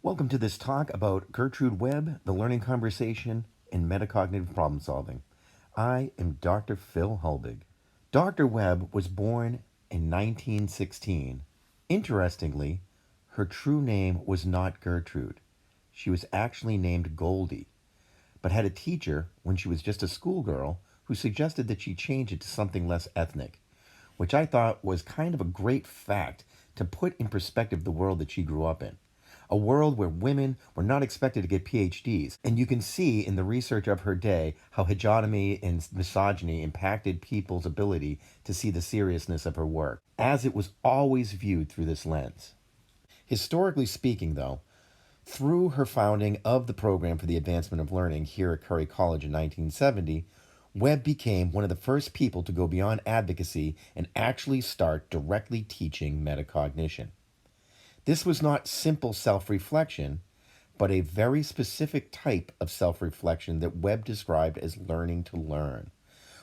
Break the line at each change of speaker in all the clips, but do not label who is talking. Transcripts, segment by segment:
Welcome to this talk about Gertrude Webb, the learning conversation, and metacognitive problem solving. I am Dr. Phil Hulbig. Dr. Webb was born in 1916. Interestingly, her true name was not Gertrude. She was actually named Goldie, but had a teacher when she was just a schoolgirl who suggested that she change it to something less ethnic, which I thought was kind of a great fact to put in perspective the world that she grew up in. A world where women were not expected to get PhDs. And you can see in the research of her day how hegemony and misogyny impacted people's ability to see the seriousness of her work, as it was always viewed through this lens. Historically speaking, though, through her founding of the Program for the Advancement of Learning here at Curry College in 1970, Webb became one of the first people to go beyond advocacy and actually start directly teaching metacognition. This was not simple self reflection, but a very specific type of self reflection that Webb described as learning to learn,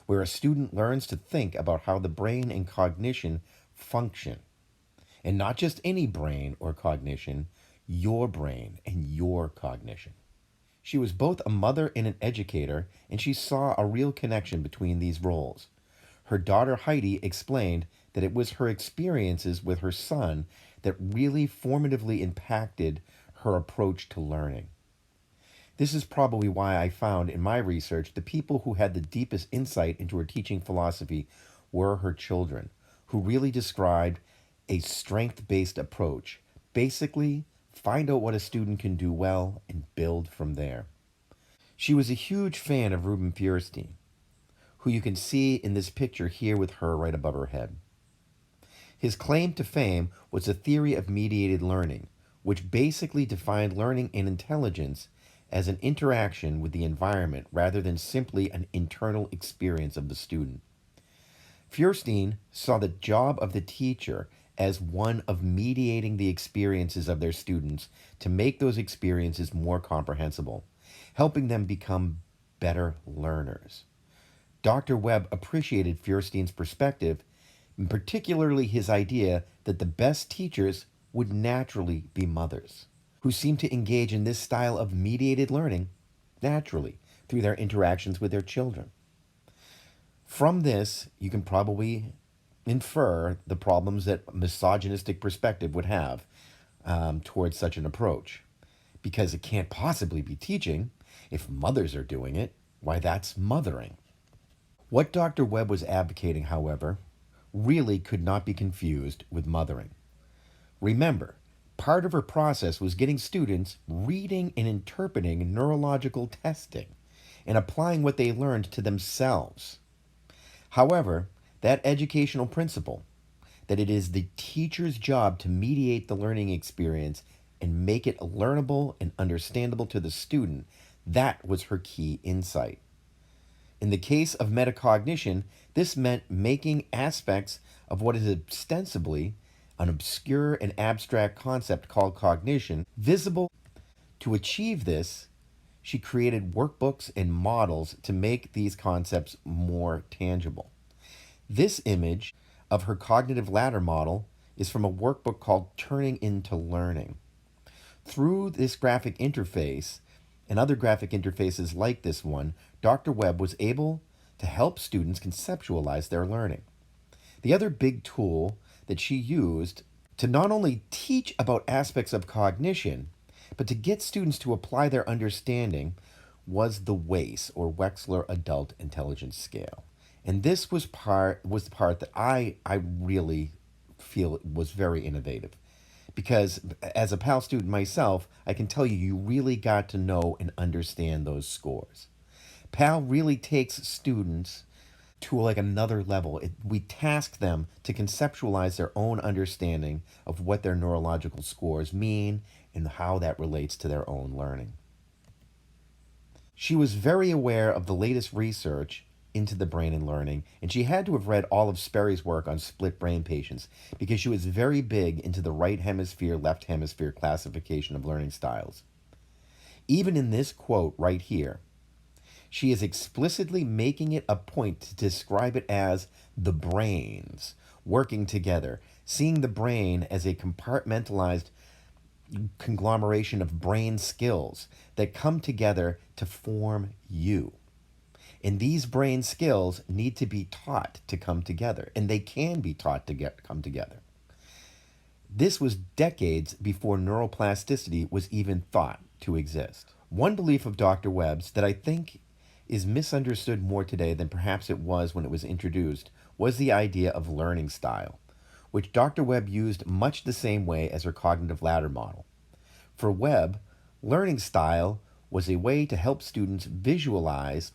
where a student learns to think about how the brain and cognition function. And not just any brain or cognition, your brain and your cognition. She was both a mother and an educator, and she saw a real connection between these roles. Her daughter Heidi explained that it was her experiences with her son that really formatively impacted her approach to learning. This is probably why I found in my research the people who had the deepest insight into her teaching philosophy were her children, who really described a strength based approach. Basically, find out what a student can do well and build from there. She was a huge fan of Ruben Feuerstein, who you can see in this picture here with her right above her head. His claim to fame was a theory of mediated learning, which basically defined learning and intelligence as an interaction with the environment rather than simply an internal experience of the student. Feuerstein saw the job of the teacher as one of mediating the experiences of their students to make those experiences more comprehensible, helping them become better learners. Dr. Webb appreciated Feuerstein's perspective, and particularly his idea that the best teachers would naturally be mothers, who seem to engage in this style of mediated learning naturally through their interactions with their children. From this, you can probably infer the problems that a misogynistic perspective would have towards such an approach, because it can't possibly be teaching. If mothers are doing it, why, that's mothering. What Dr. Webb was advocating, however, really could not be confused with mothering. Remember, part of her process was getting students reading and interpreting neurological testing and applying what they learned to themselves. However, that educational principle, that it is the teacher's job to mediate the learning experience and make it learnable and understandable to the student, that was her key insight. In the case of metacognition, this meant making aspects of what is ostensibly an obscure and abstract concept called cognition visible. To achieve this, she created workbooks and models to make these concepts more tangible. This image of her cognitive ladder model is from a workbook called Turning into Learning. Through this graphic interface and other graphic interfaces like this one, Dr. Webb was able to help students conceptualize their learning. The other big tool that she used to not only teach about aspects of cognition, but to get students to apply their understanding was the WAIS, or Wechsler Adult Intelligence Scale. And this was the part that I really feel was very innovative. Because as a PAL student myself, I can tell you, you really got to know and understand those scores. PAL really takes students to like another level. We task them to conceptualize their own understanding of what their neurological scores mean and how that relates to their own learning. She was very aware of the latest research into the brain and learning, and she had to have read all of Sperry's work on split brain patients because she was very big into the right hemisphere, left hemisphere classification of learning styles. Even in this quote right here, she is explicitly making it a point to describe it as the brains working together, seeing the brain as a compartmentalized conglomeration of brain skills that come together to form you. And these brain skills need to be taught to come together, and they can be taught to come together. This was decades before neuroplasticity was even thought to exist. One belief of Dr. Webb's that I think is misunderstood more today than perhaps it was when it was introduced was the idea of learning style, which Dr. Webb used much the same way as her cognitive ladder model. For Webb, learning style was a way to help students visualize,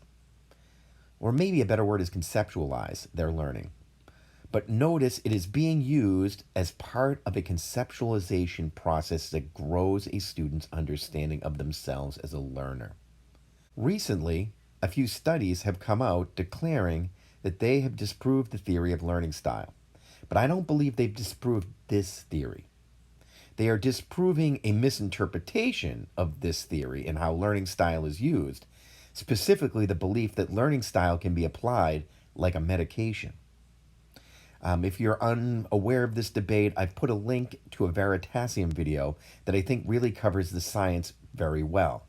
or maybe a better word is conceptualize, their learning. But notice it is being used as part of a conceptualization process that grows a student's understanding of themselves as a learner. Recently, a few studies have come out declaring that they have disproved the theory of learning style. But I don't believe they've disproved this theory. They are disproving a misinterpretation of this theory and how learning style is used, specifically the belief that learning style can be applied like a medication. If you're unaware of this debate, I've put a link to a Veritasium video that I think really covers the science very well.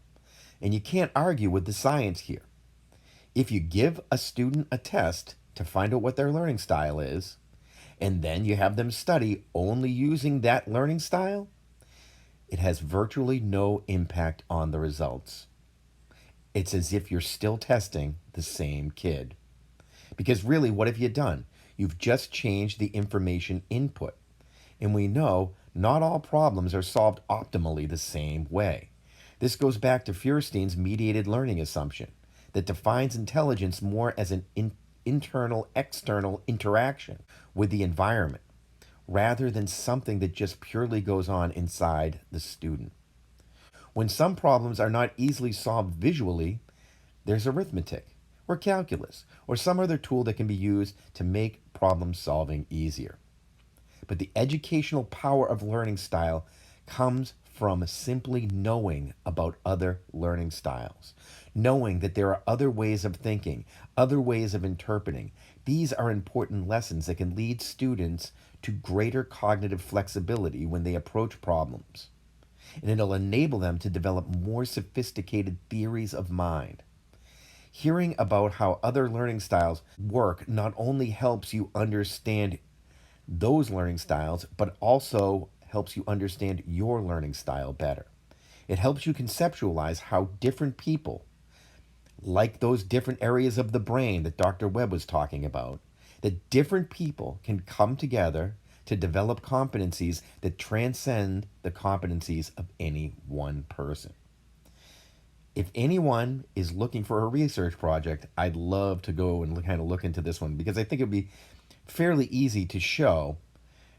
And you can't argue with the science here. If you give a student a test to find out what their learning style is, and then you have them study only using that learning style, it has virtually no impact on the results. It's as if you're still testing the same kid. Because really, what have you done? You've just changed the information input. And we know not all problems are solved optimally the same way. This goes back to Feuerstein's mediated learning assumption that defines intelligence more as an internal-external interaction with the environment, rather than something that just purely goes on inside the student. When some problems are not easily solved visually, there's arithmetic, or calculus, or some other tool that can be used to make problem solving easier. But the educational power of learning style comes from simply knowing about other learning styles, knowing that there are other ways of thinking, other ways of interpreting. These are important lessons that can lead students to greater cognitive flexibility when they approach problems. And it'll enable them to develop more sophisticated theories of mind. Hearing about how other learning styles work not only helps you understand those learning styles, but also helps you understand your learning style better. It helps you conceptualize how different people, like those different areas of the brain that Dr. Webb was talking about, that different people can come together to develop competencies that transcend the competencies of any one person. If anyone is looking for a research project, I'd love to go and kind of look into this one because I think it would be fairly easy to show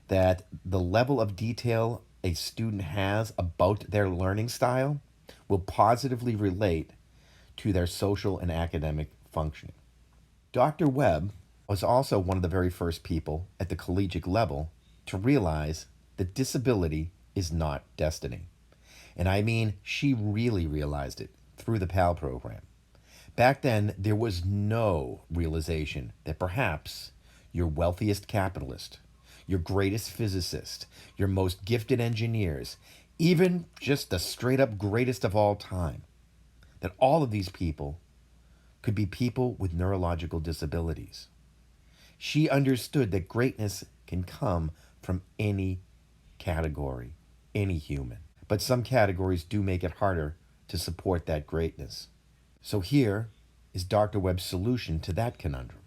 that the level of detail a student has about their learning style will positively relate to their social and academic functioning. Dr. Webb was also one of the very first people at the collegiate level to realize that disability is not destiny. And I mean, she really realized it through the PAL program. Back then, there was no realization that perhaps your wealthiest capitalist, your greatest physicist, your most gifted engineers, even just the straight up greatest of all time, that all of these people could be people with neurological disabilities. She understood that greatness can come from any category, any human. But some categories do make it harder to support that greatness. So here is Dr. Webb's solution to that conundrum: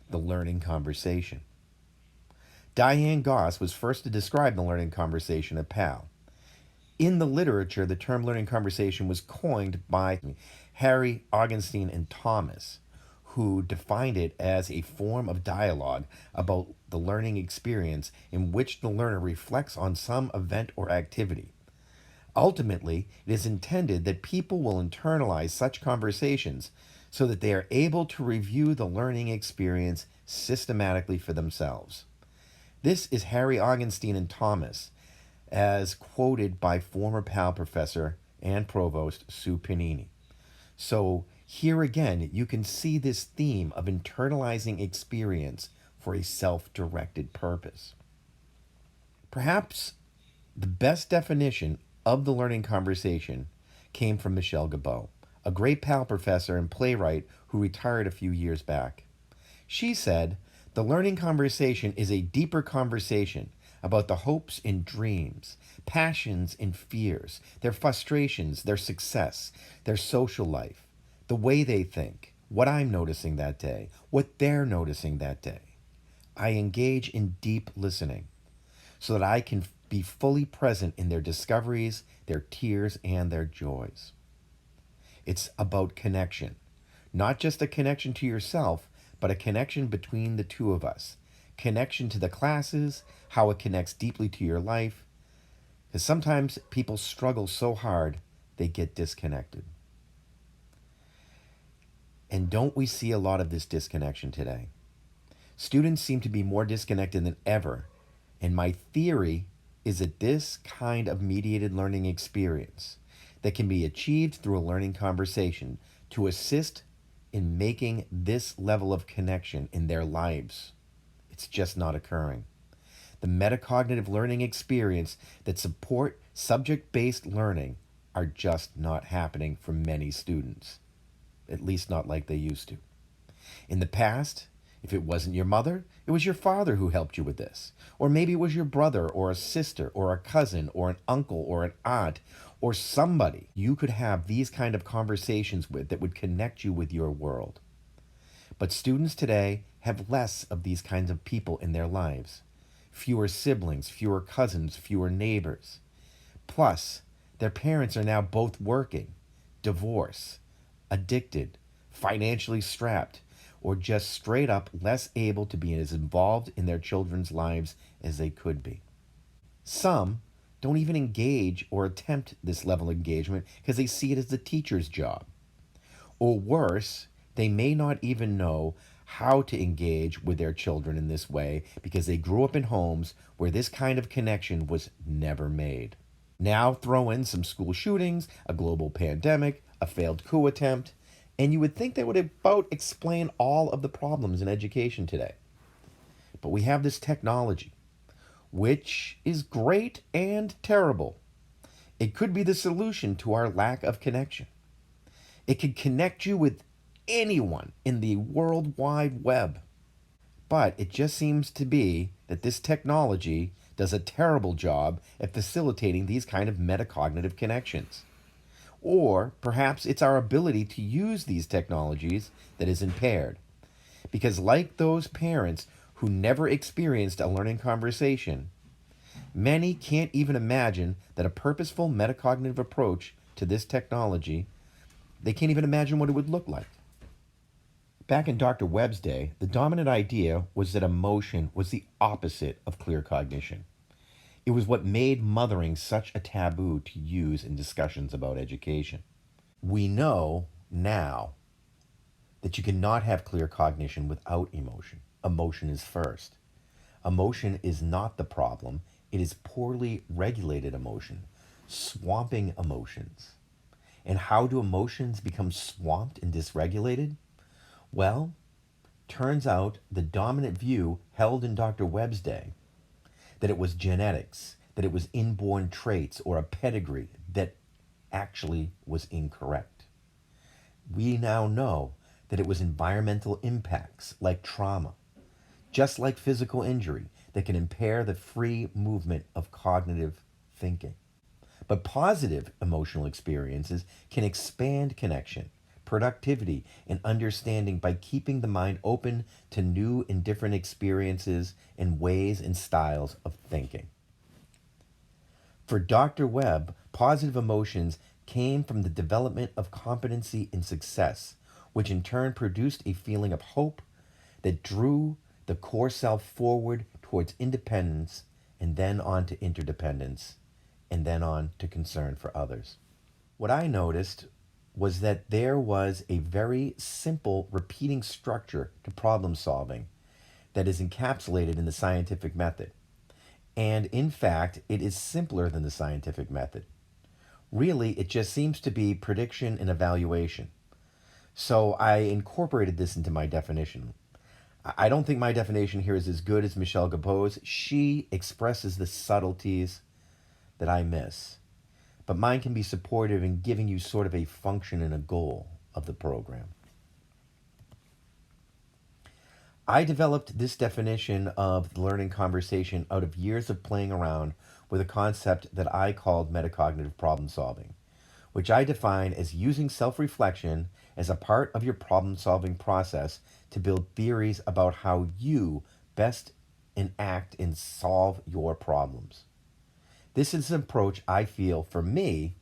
the learning conversation. Diane Goss was first to describe the learning conversation at PAL. In the literature, the term learning conversation was coined by Harry, Augustine, and Thomas, who defined it as a form of dialogue about the learning experience in which the learner reflects on some event or activity. Ultimately, it is intended that people will internalize such conversations so that they are able to review the learning experience systematically for themselves. This is Harry, Augustine, and Thomas, as quoted by former PAL professor and provost Sue Panini. So here again, you can see this theme of internalizing experience for a self-directed purpose. Perhaps the best definition of the learning conversation came from Michelle Gabeau, a great Pal professor and playwright who retired a few years back. She said, "The learning conversation is a deeper conversation about the hopes and dreams, passions and fears, their frustrations, their success, their social life, the way they think, what I'm noticing that day, what they're noticing that day. I engage in deep listening so that I can be fully present in their discoveries, their tears, and their joys." It's about connection, not just a connection to yourself, but a connection between the two of us. Connection to the classes, how it connects deeply to your life. Because sometimes people struggle so hard, they get disconnected. And don't we see a lot of this disconnection today? Students seem to be more disconnected than ever. And my theory is that this kind of mediated learning experience that can be achieved through a learning conversation to assist in making this level of connection in their lives, it's just not occurring. The metacognitive learning experience that support subject-based learning are just not happening for many students, at least not like they used to. In the past, if it wasn't your mother, it was your father who helped you with this. Or maybe it was your brother or a sister or a cousin or an uncle or an aunt or somebody you could have these kind of conversations with that would connect you with your world. But students today have less of these kinds of people in their lives. Fewer siblings, fewer cousins, fewer neighbors. Plus, their parents are now both working, divorced, addicted, financially strapped, or just straight up less able to be as involved in their children's lives as they could be. Some don't even engage or attempt this level of engagement because they see it as the teacher's job. Or worse, they may not even know how to engage with their children in this way because they grew up in homes where this kind of connection was never made. Now throw in some school shootings, a global pandemic, a failed coup attempt, and you would think that would about explain all of the problems in education today. But we have this technology, which is great and terrible. It could be the solution to our lack of connection. It could connect you with anyone in the World Wide Web. But it just seems to be that this technology does a terrible job at facilitating these kind of metacognitive connections. Or perhaps it's our ability to use these technologies that is impaired. Because like those parents who never experienced a learning conversation, many can't even imagine that a purposeful metacognitive approach to this technology, they can't even imagine what it would look like. Back in Dr. Webb's day, the dominant idea was that emotion was the opposite of clear cognition. It was what made mothering such a taboo to use in discussions about education. We know now that you cannot have clear cognition without emotion. Emotion is first. Emotion is not the problem. It is poorly regulated emotion, swamping emotions. And how do emotions become swamped and dysregulated? Well, turns out the dominant view held in Dr. Webb's day, that it was genetics, that it was inborn traits or a pedigree, that actually was incorrect. We now know that it was environmental impacts like trauma, just like physical injury, that can impair the free movement of cognitive thinking. But positive emotional experiences can expand connection, productivity, and understanding by keeping the mind open to new and different experiences and ways and styles of thinking. For Dr. Webb, positive emotions came from the development of competency and success, which in turn produced a feeling of hope that drew the core self forward towards independence and then on to interdependence and then on to concern for others. What I noticed was that there was a very simple repeating structure to problem solving that is encapsulated in the scientific method. And in fact, it is simpler than the scientific method. Really, it just seems to be prediction and evaluation. So I incorporated this into my definition. I don't think my definition here is as good as Michelle Gabeau's. She expresses the subtleties that I miss. but mine can be supportive in giving you sort of a function and a goal of the program. I developed this definition of the learning conversation out of years of playing around with a concept that I called metacognitive problem solving, which I define as using self reflection as a part of your problem solving process to build theories about how you best enact and solve your problems. This is an approach I feel, for me,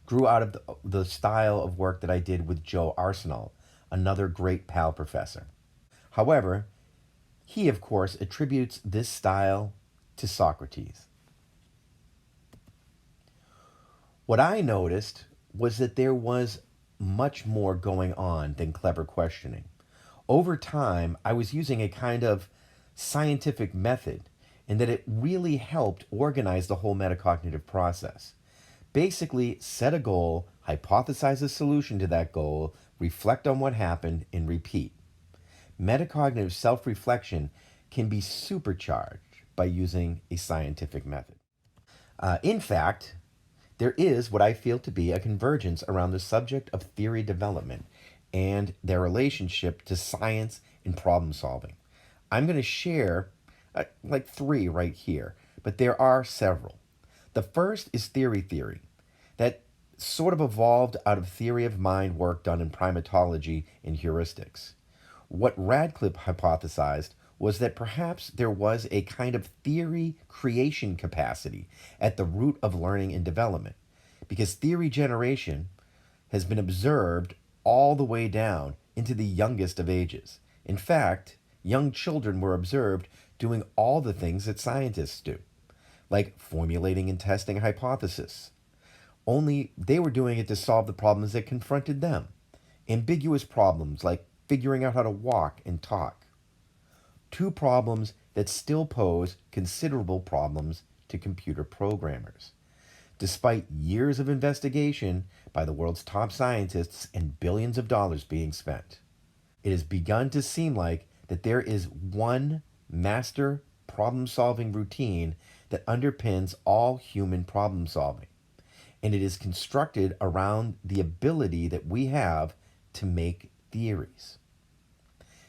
grew out of the style of work that I did with Joe Arsenal, another great PAL professor. However, he, of course, attributes this style to Socrates. What I noticed was that there was much more going on than clever questioning. Over time, I was using a kind of scientific method, and that it really helped organize the whole metacognitive process. Basically, set a goal, hypothesize a solution to that goal, reflect on what happened, and repeat. Metacognitive self reflection can be supercharged by using a scientific method. In fact, there is what I feel to be a convergence around the subject of theory development and their relationship to science and problem solving. I'm going to share like three right here, but there are several. The first is theory, that sort of evolved out of theory of mind work done in primatology and heuristics. What Radcliffe hypothesized was that perhaps there was a kind of theory creation capacity at the root of learning and development, because theory generation has been observed all the way down into the youngest of ages. In fact, young children were observed doing all the things that scientists do, like formulating and testing a hypothesis. Only they were doing it to solve the problems that confronted them. Ambiguous problems like figuring out how to walk and talk. Two problems that still pose considerable problems to computer programmers, despite years of investigation by the world's top scientists and billions of dollars being spent. It has begun to seem like that there is one master problem-solving routine that underpins all human problem solving, and it is constructed around the ability that we have to make theories.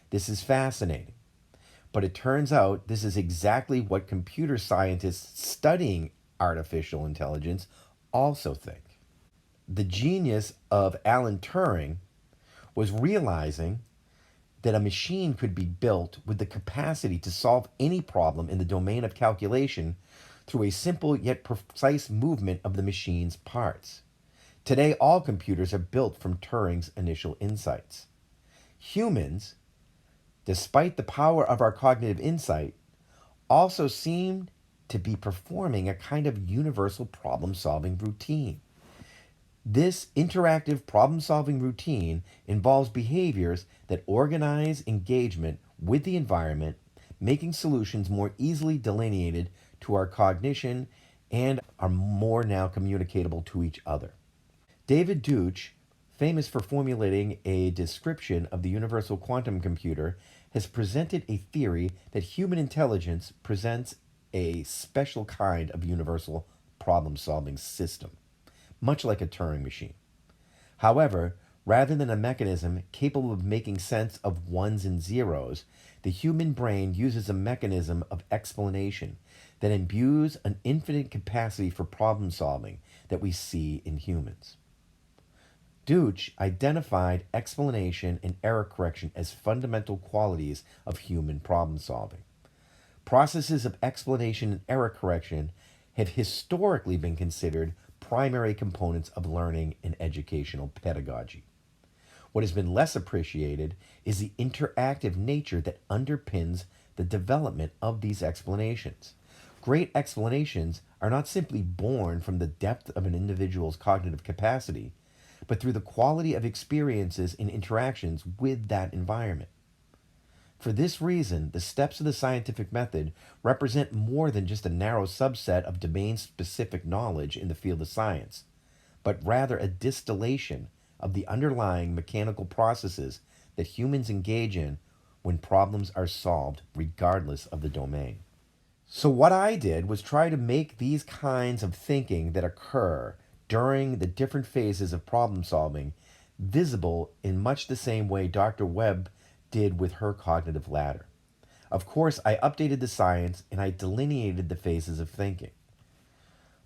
This is fascinating, but it turns out this is exactly what computer scientists studying artificial intelligence also think. The genius of Alan Turing was realizing that a machine could be built with the capacity to solve any problem in the domain of calculation through a simple yet precise movement of the machine's parts. Today, all computers are built from Turing's initial insights. Humans, despite the power of our cognitive insight, also seem to be performing a kind of universal problem-solving routine. This interactive problem-solving routine involves behaviors that organize engagement with the environment, making solutions more easily delineated to our cognition and are more now communicatable to each other. David Deutsch, famous for formulating a description of the universal quantum computer, has presented a theory that human intelligence presents a special kind of universal problem-solving system, much like a Turing machine. However, rather than a mechanism capable of making sense of ones and zeros, the human brain uses a mechanism of explanation that imbues an infinite capacity for problem solving that we see in humans. Deutsch identified explanation and error correction as fundamental qualities of human problem solving. Processes of explanation and error correction have historically been considered primary components of learning and educational pedagogy. What has been less appreciated is the interactive nature that underpins the development of these explanations. Great explanations are not simply born from the depth of an individual's cognitive capacity, but through the quality of experiences and interactions with that environment. For this reason, the steps of the scientific method represent more than just a narrow subset of domain-specific knowledge in the field of science, but rather a distillation of the underlying mechanical processes that humans engage in when problems are solved, regardless of the domain. So what I did was try to make these kinds of thinking that occur during the different phases of problem solving, visible in much the same way Dr. Webb did with her cognitive ladder. Of course, I updated the science and I delineated the phases of thinking.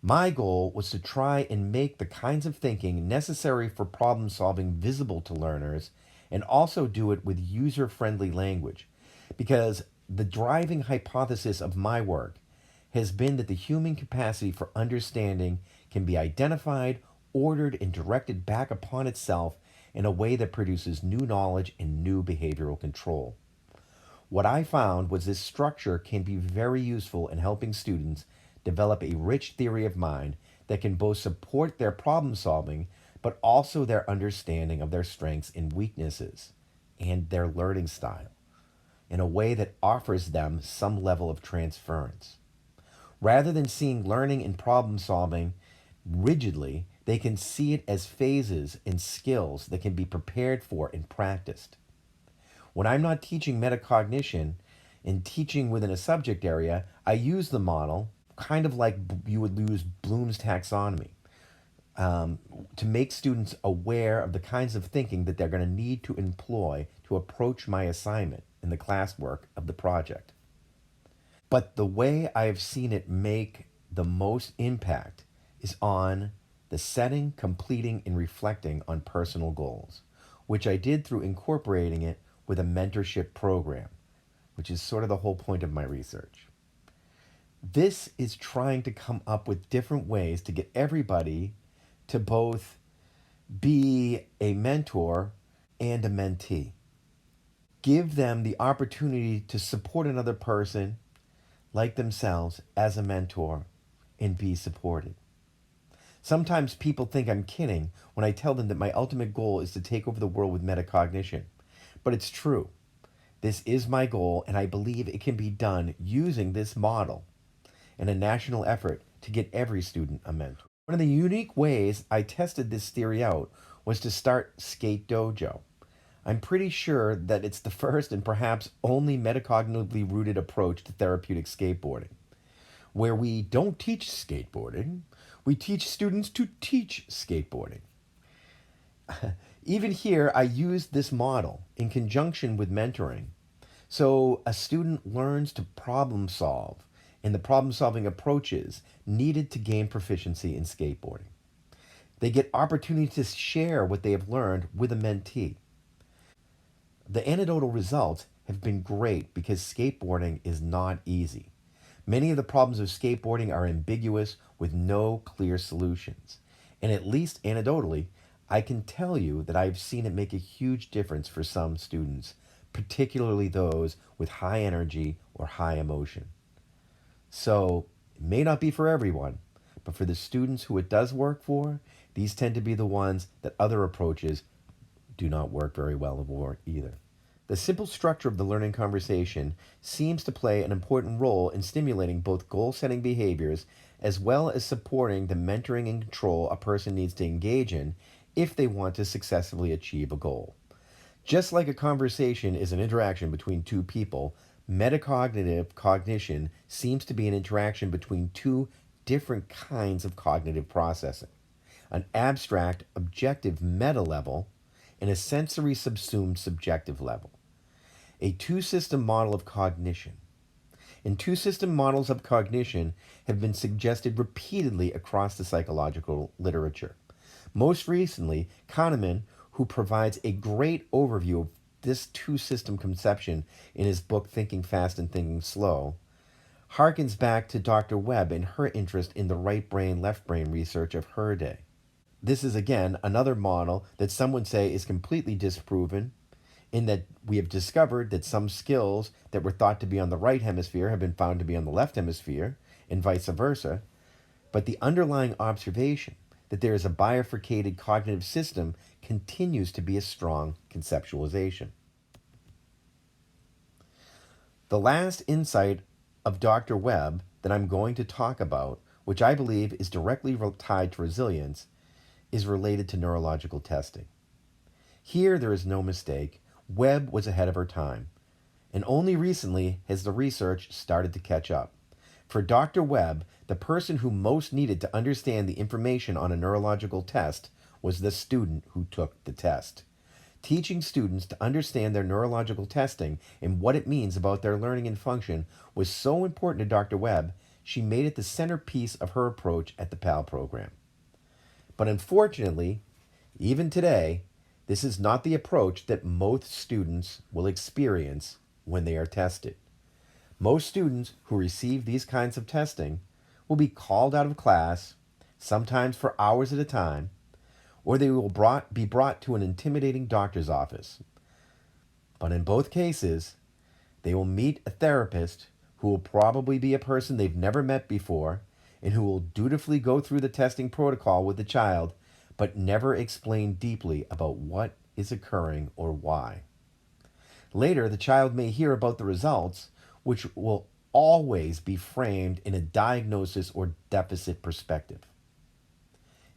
My goal was to try and make the kinds of thinking necessary for problem solving visible to learners and also do it with user friendly language. Because the driving hypothesis of my work has been that the human capacity for understanding can be identified, ordered, and directed back upon itself in a way that produces new knowledge and new behavioral control. What I found was this structure can be very useful in helping students develop a rich theory of mind that can both support their problem solving but also their understanding of their strengths and weaknesses and their learning style in a way that offers them some level of transference. Rather than seeing learning and problem solving rigidly, they can see it as phases and skills that can be prepared for and practiced. When I'm not teaching metacognition and teaching within a subject area, I use the model kind of like you would use Bloom's taxonomy to make students aware of the kinds of thinking that they're going to need to employ to approach my assignment in the classwork of the project. But the way I've seen it make the most impact is on the setting, completing, and reflecting on personal goals, which I did through incorporating it with a mentorship program, which is sort of the whole point of my research. This is trying to come up with different ways to get everybody to both be a mentor and a mentee. Give them the opportunity to support another person like themselves as a mentor and be supported. Sometimes people think I'm kidding when I tell them that my ultimate goal is to take over the world with metacognition. But it's true. This is my goal, and I believe it can be done using this model in a national effort to get every student a mentor. One of the unique ways I tested this theory out was to start Skate Dojo. I'm pretty sure that it's the first and perhaps only metacognitively rooted approach to therapeutic skateboarding, where we don't teach skateboarding, we teach students to teach skateboarding. Even here, I used this model in conjunction with mentoring. So a student learns to problem solve in the problem solving approaches needed to gain proficiency in skateboarding. They get opportunity to share what they have learned with a mentee. The anecdotal results have been great because skateboarding is not easy. Many of the problems of skateboarding are ambiguous with no clear solutions. And at least anecdotally, I can tell you that I've seen it make a huge difference for some students, particularly those with high energy or high emotion. So it may not be for everyone, but for the students who it does work for, these tend to be the ones that other approaches do not work very well for either. The simple structure of the learning conversation seems to play an important role in stimulating both goal-setting behaviors as well as supporting the mentoring and control a person needs to engage in if they want to successfully achieve a goal. Just like a conversation is an interaction between two people, metacognitive cognition seems to be an interaction between two different kinds of cognitive processing: an abstract, objective meta level and a sensory subsumed subjective level. A two-system model of cognition. And two-system models of cognition have been suggested repeatedly across the psychological literature. Most recently, Kahneman, who provides a great overview of this two-system conception in his book Thinking Fast and Thinking Slow, harkens back to Dr. Webb and her interest in the right brain, left brain research of her day. This is again another model that some would say is completely disproven, in that we have discovered that some skills that were thought to be on the right hemisphere have been found to be on the left hemisphere, and vice versa. But the underlying observation that there is a bifurcated cognitive system continues to be a strong conceptualization. The last insight of Dr. Webb that I'm going to talk about, which I believe is directly tied to resilience, is related to neurological testing. Here there is no mistake. Webb was ahead of her time, and only recently has the research started to catch up. For Dr. Webb, the person who most needed to understand the information on a neurological test was the student who took the test. Teaching students to understand their neurological testing and what it means about their learning and function was so important to Dr. Webb, she made it the centerpiece of her approach at the PAL program. But unfortunately, even today, this is not the approach that most students will experience when they are tested. Most students who receive these kinds of testing will be called out of class, sometimes for hours at a time, or they will be brought to an intimidating doctor's office. But in both cases, they will meet a therapist who will probably be a person they've never met before and who will dutifully go through the testing protocol with the child, but never explain deeply about what is occurring or why. Later, the child may hear about the results, which will always be framed in a diagnosis or deficit perspective.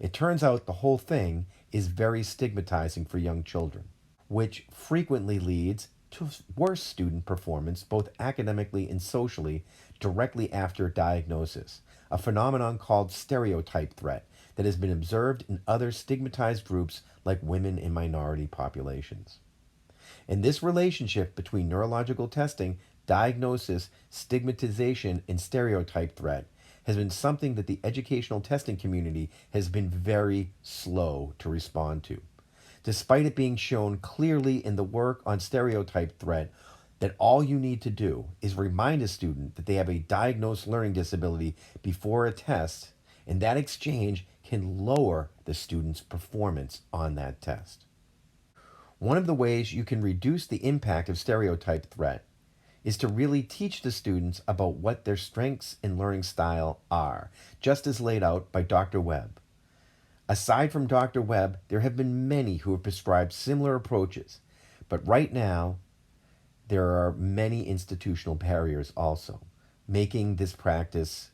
It turns out the whole thing is very stigmatizing for young children, which frequently leads to worse student performance, both academically and socially, directly after diagnosis, a phenomenon called stereotype threat that has been observed in other stigmatized groups like women and minority populations. And this relationship between neurological testing, diagnosis, stigmatization, and stereotype threat has been something that the educational testing community has been very slow to respond to. Despite it being shown clearly in the work on stereotype threat that all you need to do is remind a student that they have a diagnosed learning disability before a test, and that exchange can lower the student's performance on that test. One of the ways you can reduce the impact of stereotype threat is to really teach the students about what their strengths and learning style are, just as laid out by Dr. Webb. Aside from Dr. Webb, there have been many who have prescribed similar approaches, but right now, there are many institutional barriers also, making this practice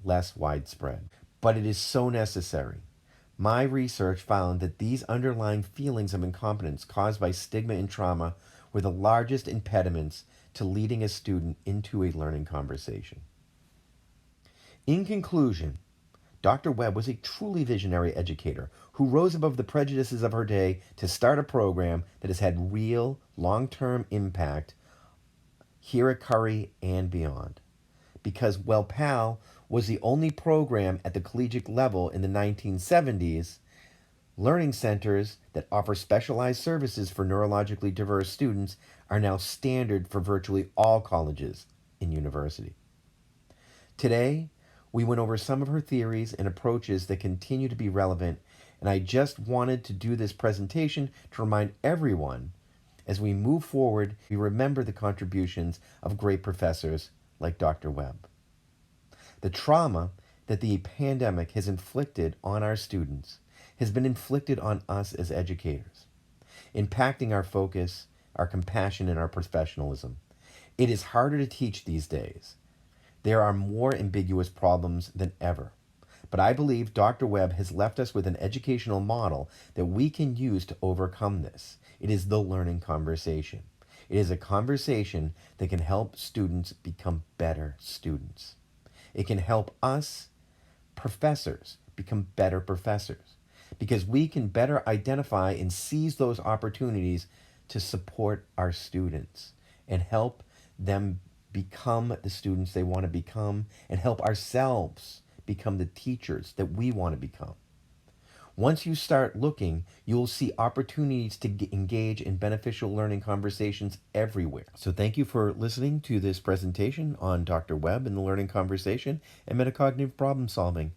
less widespread. But it is so necessary. My research found that these underlying feelings of incompetence caused by stigma and trauma were the largest impediments to leading a student into a learning conversation. In conclusion, Dr. Webb was a truly visionary educator who rose above the prejudices of her day to start a program that has had real, long-term impact here at Curry and beyond. Because while PAL was the only program at the collegiate level in the 1970s, learning centers that offer specialized services for neurologically diverse students are now standard for virtually all colleges and universities. Today, we went over some of her theories and approaches that continue to be relevant, and I just wanted to do this presentation to remind everyone as we move forward, we remember the contributions of great professors like Dr. Webb. The trauma that the pandemic has inflicted on our students has been inflicted on us as educators, impacting our focus, our compassion, and our professionalism. It is harder to teach these days. There are more ambiguous problems than ever. But I believe Dr. Webb has left us with an educational model that we can use to overcome this. It is the learning conversation. It is a conversation that can help students become better students. It can help us, professors, become better professors, because we can better identify and seize those opportunities to support our students and help them become the students they want to become and help ourselves become the teachers that we want to become. Once you start looking, you'll see opportunities to engage in beneficial learning conversations everywhere. So thank you for listening to this presentation on Dr. Webb and the learning conversation and metacognitive problem solving.